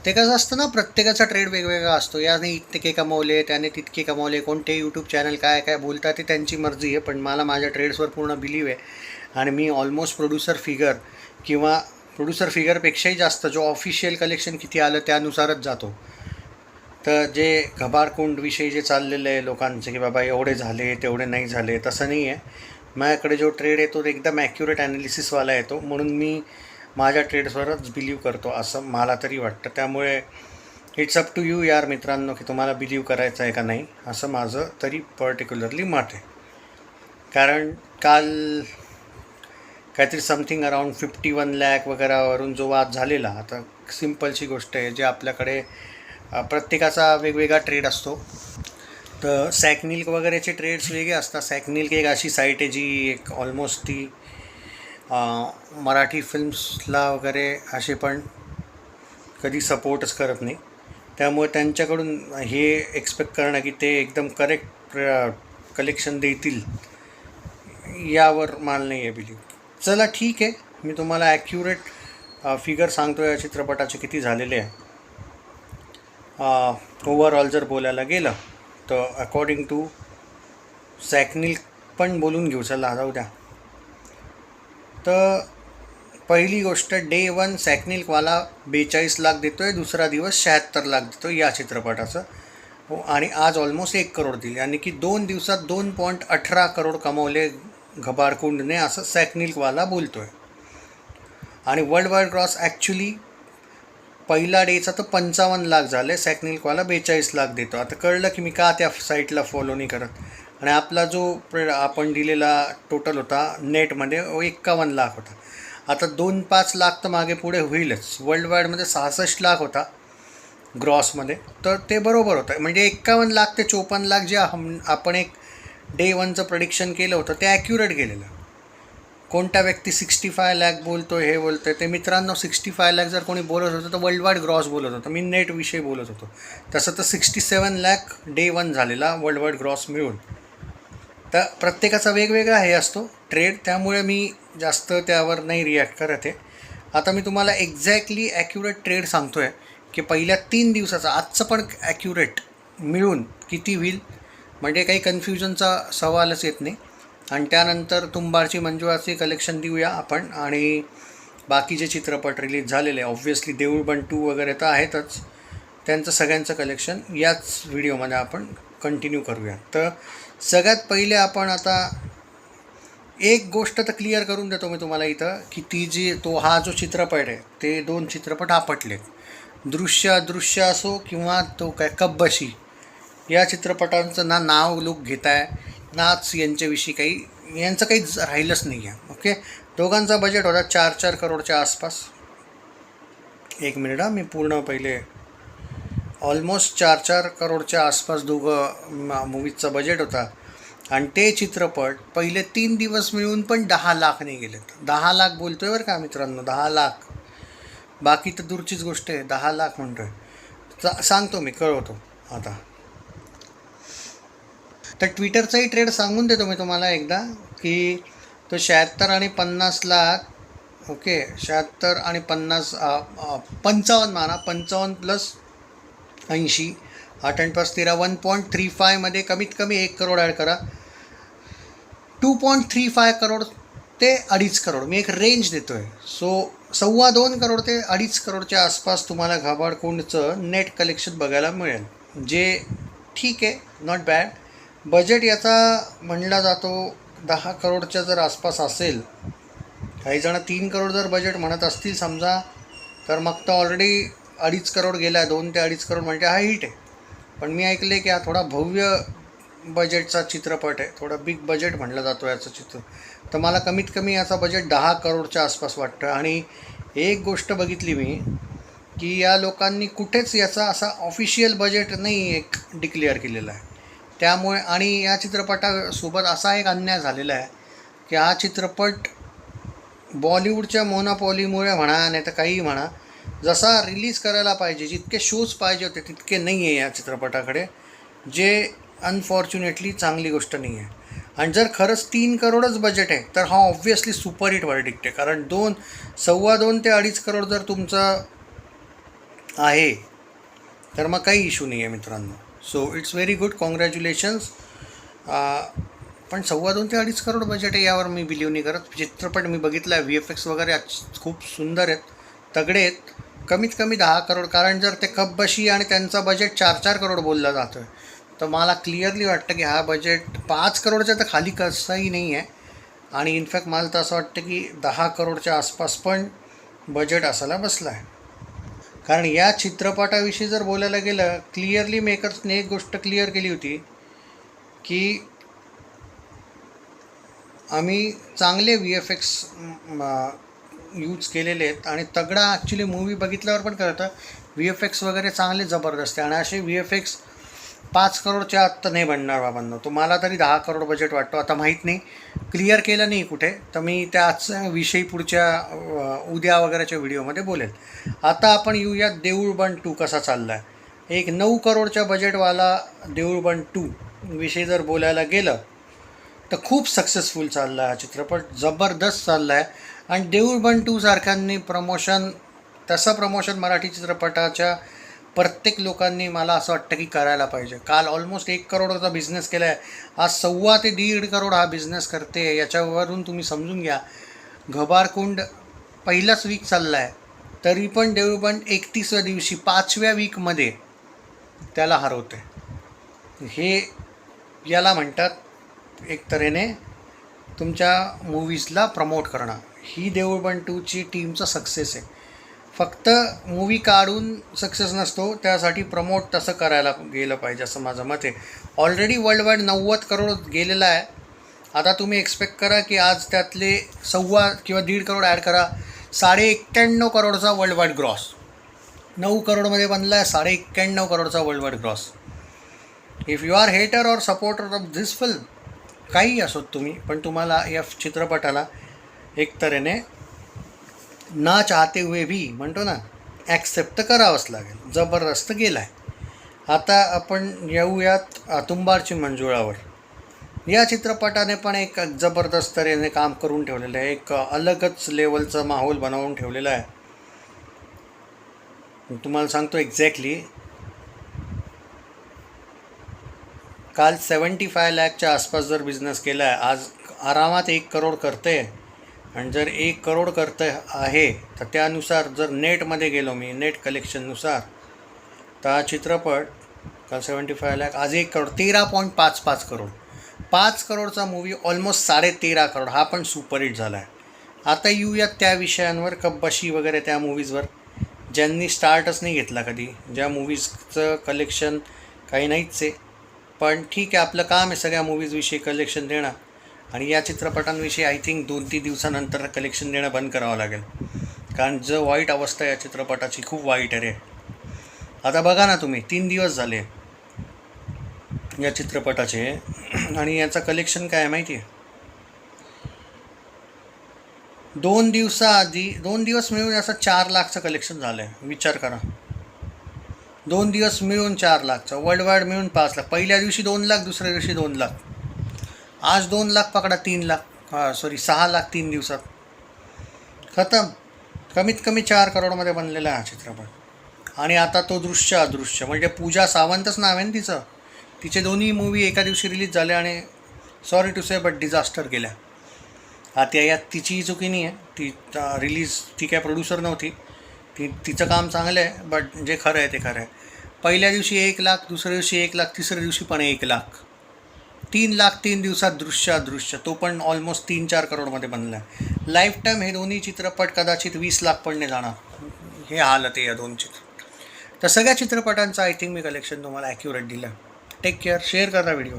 ते कसं असतं ना, प्रत्येकाचा ट्रेड वेगवेगळा असतो. याने इतके कमवले, त्याने तितके कमवले, कोणते यूट्यूब चॅनल काय काय बोलतात ते त्यांची मर्जी आहे. पण मला माझ्या ट्रेड्सवर पूर्ण बिलीव आहे आणि मी ऑलमोस्ट प्रोड्युसर फिगर किंवा प्रोड्युसर फिगरपेक्षाही जास्त जो ऑफिशियल कलेक्शन किती आलं त्यानुसारच जातो. तर जे घबारकुंडविषयी जे चाललेलं आहे लोकांचे की बाबा एवढे झाले तेवढे नाही झाले, तसं नाही आहे. माझ्याकडे जो ट्रेड येतो तो एकदम ॲक्युरेट ॲनालिसिसवाला येतो, म्हणून मी माझ्या ट्रेड्सवरच बिलीव करतो असं मला तरी वाटतं. त्यामुळे इट्स अप टू यू यार मित्रांनो, की तुम्हाला बिलीव करायचं आहे का नाही, असं माझं तरी पर्टिक्युलरली मत आहे. कारण काल काहीतरी समथिंग अराउंड 51 लाख वगैरेवरून जो वाद झालेला, आता सिम्पलची गोष्ट आहे, जे आपल्याकडे प्रत्येकाचा वेगवेगळा ट्रेड असतो. तर सॅकनिल्क वगैरेचे ट्रेड्स वेगळे असतात. सॅकनिल्क एक अशी साईट आहे जी एक ऑलमोस्ट ती मराठी फिल्म्सला वगैरे असे पण कधी सपोर्टच करत नाही. त्यामुळे त्यांच्याकडून हे एक्सपेक्ट करणं की ते एकदम करेक्ट कलेक्शन देतील यावर मला नाही आहे बिलीव. चला ठीक आहे, मी तुम्हाला ॲक्युरेट फिगर सांगतो या चित्रपटाचे किती झालेले आहे. ओव्हरऑल जर बोलायला गेलं तर अकॉर्डिंग टू सॅकनिल्क पण बोलून घेऊ, चला जाऊ द्या. तर पहिली गोष्ट, डे 1 सॅकनिल्कवाला 42 लाख देतो आहे, दुसरा दिवस 76 लाख देतो या चित्रपटाचं. हो, आणि आज ऑलमोस्ट 1 करोड दिले, आणि की 2 दिवसात 2.18 करोड कमवले घबारकुंडने, असं सॅकनिल्कवाला बोलतो आहे. आणि वर्ल्ड वाईड ग्रॉस ॲक्च्युली पहिला डेचा तर 55 लाख झाले, सॅकनिल्कवाला 42 लाख देतो. आता कळलं की मी का त्या साईटला फॉलो नाही करत. आणि आपला जो आपण दिलेला टोटल होता नेटमध्ये 51 लाख होता. आता 2-5 लाख तर मागे पुढे होईलच. वर्ल्ड वाईडमध्ये 66 लाख होता ग्रॉसमध्ये, तर ते बरोबर होतं. म्हणजे 51 लाख ते 54 लाख जे आपण एक डे 1चं प्रेडिक्शन केलं होतं ते ॲक्युरेट गेलेलं. कोणता व्यक्ती 65 लाख बोलतो हे बोलतो आहे ते मित्रांनो, 65 लाख जर कोणी बोलत होतं तर वर्ल्ड वाईड ग्रॉस बोलत होतं, मी नेटविषयी बोलत होतो. तसं तर 67 लाख डे 1 झालेला वर्ल्ड वाईड ग्रॉस मिळून. तर प्रत्येकाचा वेगवेगळा हे असतो ट्रेड, त्यामुळे मी जास्त त्यावर नाही रिॲक्ट करत आहे. आता मी तुम्हाला एक्झॅक्टली ॲक्युरेट ट्रेड सांगतो आहे की पहिल्या 3 दिवसाचा आजचं पण ॲक्युरेट मिळून किती होईल, म्हणजे काही कन्फ्युजनचा सवालच येत नाही. आणि त्यानंतर तुंबाडची मंजुळाचे कलेक्शन देऊया आपण, आणि बाकीचे चित्रपट रिलीज झालेले ऑब्व्हियसली देऊळ बंद 2 वगैरे तर आहेतच, त्यांचं सगळ्यांचं कलेक्शन याच व्हिडिओमध्ये आपण कंटिन्यू करूया. तर सगळ्यात पहिले आपण आता एक गोष्ट तर क्लिअर करून देतो मी तुम्हाला इथं, की ती जी हा जो चित्रपट आहे ते 2 चित्रपट आपटलेत. दृश्य अदृश्य असो किंवा तो काय कब्बशी, या चित्रपटांचं ना नाव लोक घेत आहे नाच, यांच्याविषयी काही यांचं काहीच राहिलंच नाही आहे. ओके, दोघांचा बजेट होता 4-4 करोडच्या आसपास. एक मिनिट मी पूर्ण पहिले, ऑलमोस्ट 4-4 करोडच्या आसपास दोघं मूवीजचा बजेट होता. आणि ते चित्रपट पहिले 3 दिवस मिळून पण 10 लाख नाही गेलेत. 10 लाख बोलतोय बरं का मित्रांनो, 10 लाख. बाकी तर दूरचीच गोष्ट आहे, 10 लाख म्हणतोय. सांगतो मी, कळवतो आता. तर ट्विटरचाही ट्रेड सांगून देतो मी तुम्हाला एकदा, की तो 76 आणि 50 लाख. ओके, 76 आणि 50 55 माना, 55 प्लस 80, 8 आणि 5 13, 1.35मध्ये कमीत कमी 1 करोड ॲड करा. 2.35 करोड ते 2.5 करोड मी एक रेंज देतो आहे. सो 2.25 करोड ते 2.5 करोडच्या आसपास तुम्हाला घबाडकुंडचं नेट कलेक्शन बघायला मिळेल, जे ठीक आहे, नॉट बॅड. बजेट याचा म्हणला जातो 10 करोडच्या जर आसपास असेल. काही जण 3 करोड जर बजेट म्हणत असतील समजा, तर मग तर ऑलरेडी 2.5 करोड गेला आहे. 2 ते 2.5 करोड म्हणजे हा हिट आहे. पण मी ऐकले की हा थोडा भव्य बजेटचा चित्रपट आहे, थोडा बिग बजेट म्हणलं जातो याचं चित्र. तर मला कमीत कमी याचा बजेट 10 करोडच्या आसपास वाटतं. आणि एक गोष्ट बघितली मी, की या लोकांनी कुठेच याचा असा ऑफिशियल बजेट नाही एक डिक्लेअर केलेला आहे. त्यामुळे, आणि या चित्रपटासोबत असा एक अन्याय झालेला आहे की हा चित्रपट बॉलिवूडच्या मोनोपॉलीमुळे म्हणा, नाही तर काहीही म्हणा, जसा रिलीज करायला पाहिजे, जितके शोज पाहिजे होते तितके नाही आहे या चित्रपटाकडे, जे अनफॉर्च्युनेटली चांगली गोष्ट नाही आहे. आणि जर खरंच 3 करोडच बजेट आहे तर हा ऑब्व्हियसली सुपरहिट वर्डिक्ट आहे. कारण 2.25 ते 2.5 करोड जर तुमचं आहे तर मग काही इश्यू नाही आहे मित्रांनो. So it's very good, congratulations. पण 2.25 ते 2.5 करोड बजेट आहे यावर मी बिलीव्ह नाही करत. चित्रपट मी बघितला आहे, VFX वगैरे खूप सुंदर आहेत, तगडे आहेत. कमीत कमी 10 करोड, कारण जर ते कब्बशी आणि त्यांचा बजेट 4-4 करोड बोलला जातो आहे, तर मला क्लिअरली वाटतं की हा बजेट 5 करोडच्या तर खाली कसाही नाही आहे. आणि इनफॅक्ट मला तर असं वाटतं की 10 करोडच्या आसपास पण बजेट असायला बसला आहे. कारण या चित्रपटाविषयी जर बोलायला गेलं, क्लिअरली मेकर्सने एक गोष्ट क्लिअर केली होती की आम्ही चांगले VFX यूज केलेले आहेत आणि तगडा ॲक्च्युली मूवी बघितल्यावर पण कळतं VFX वगैरे चांगले जबरदस्त आहे. आणि असे VFX 5 करोडच्या आत तर नाही बनणार बाबांनो. तुम्हाला तरी 10 करोड बजेट वाटतो. आता माहीत नाही, क्लिअर केलं नाही कुठे, तर मी त्याच विषयी पुढच्या उद्या वगैरेच्या व्हिडिओमध्ये बोलेल. आता आपण येऊयात देऊळ बंद 2 कसा चालला आहे. एक 9 करोडच्या बजेटवाला देऊळ बंद 2 विषयी जर बोलायला गेलं तर खूप सक्सेसफुल चालला आहे हा चित्रपट, जबरदस्त चालला आहे. आणि देऊळ बंद 2 सारख्यांनी तसं प्रमोशन मराठी चित्रपटाच्या प्रत्येक लोकांनी मला असं वाटतं की करायला पाहिजे. काल ऑलमोस्ट 1 करोडचा बिझनेस केला आहे, आज 1.25 ते 1.5 करोड हा बिझनेस करते. याच्यावरून तुम्ही समजून घ्या, घबारकुंड पहिलाच वीक चालला आहे तरी पण देऊळ बंद 31व्या दिवशी 5व्या वीकमध्ये त्याला हरवते. हे याला म्हणतात एक तऱ्हेने तुमच्या मूवीजला प्रमोट करणं. ही देऊळ बंद 2ची टीमचा सक्सेस आहे. फक्त मूवी काढून सक्सेस नसतो, त्यासाठी प्रमोट तसं करायला गेलं पाहिजे असं माझं मत आहे. ऑलरेडी वर्ल्ड वाईड 90 करोड गेलेला आहे. आता तुम्ही एक्सपेक्ट करा की आज त्यातले 1.25 किंवा 1.5 करोड ॲड करा, 91.5 करोडचा वर्ल्ड वाईड ग्रॉस. 9 करोडमध्ये बनला आहे 91.5 करोडचा world wide gross. If you are hater और सपोर्टर ऑफ धिस फिल्म, काही असोत तुम्ही, पण तुम्हाला या चित्रपटाला एक तऱ्हेने ना चाहते हुए भी म्हणतो ना, ॲक्सेप्ट करावंच लागेल. जबरदस्त गेला आहे. आता आपण येऊयात तुंबाडची मंजुळावर. या चित्रपटाने पण एक जबरदस्त तऱ्हेने काम करून ठेवलेलं आहे, एक अलगच लेवलचा माहोल बनवून ठेवलेला आहे. तुम्हाला सांगतो एक्झॅक्टली, काल 75 लाखच्या आसपास जर बिझनेस केला आहे, आज आरामात 1 करोड करते. आणि जर 1 करोड करतं आहे तर त्यानुसार जर नेटमध्ये गेलो मी, नेट कलेक्शननुसार, तर हा चित्रपट काल 75 लाख, आज 1 करोड, 13.55 करोड. 5 करोडचा मूवी ऑलमोस्ट 13.5 करोड, हा पण सुपरहिट झाला आहे. आता येऊयात त्या विषयांवर, कब्बशी वगैरे त्या मूवीजवर, ज्यांनी स्टार्टच नाही घेतला कधी, ज्या मूवीजचं कलेक्शन काही नाहीच आहे. पण ठीक आहे, आपलं काम आहे सगळ्या मूवीजविषयी कलेक्शन देणं. आणि या चित्रपटांविषयी आय थिंक 2-3 दिवसानंतर कलेक्शन देणं बंद करावं लागेल, कारण जो वाईट अवस्था या चित्रपटाची खूप वाईट आहे रे. आता बघा ना तुम्ही, 3 दिवस झाले या चित्रपटाचे आणि याचं कलेक्शन काय आहे माहिती आहे? 2 दिवस मिळून असं 4 लाखचं कलेक्शन झालं आहे. विचार करा, 2 दिवस मिळून 4 लाखचं, वर्ल्ड वाईड मिळून 5 लाख. पहिल्या दिवशी 2 लाख, दुसऱ्या दिवशी 2 लाख, आज 2 लाख पकडा, 6 लाख 3 दिवसात खतम. कमीत कमी 4 करोडमध्ये बनलेला आहे हा चित्रपट. आणि आता तो दृश्य अदृश्य, म्हणजे पूजा सावंतच नाव आहे ना तिचं, तिचे दोन्ही मूवी एका दिवशी रिलीज झाले आणि sorry to say but disaster गेल्या. आता यात तिचीही चुकी नाही आहे, ती काय प्रोड्युसर नव्हती, तिचं काम चांगलं आहे, बट जे खरं आहे ते खरं आहे. पहिल्या दिवशी 1 लाख, दुसऱ्या दिवशी 1 लाख, तिसऱ्या दिवशी पण 1 लाख, 3 लाख 3 दिवसात दृश्य अदृश्य, तो पण ऑलमोस्ट 3-4 करोडमध्ये बनला आहे. लाईफ टाईम हे दोन्ही चित्रपट कदाचित 20 लाख पण नाही जाणार, हे हालत आहे या 2 चित्रपट. तर सगळ्या चित्रपटांचं आय थिंक मी कलेक्शन तुम्हाला ॲक्युरेट दिलं. टेक केअर, शेअर करा व्हिडिओ.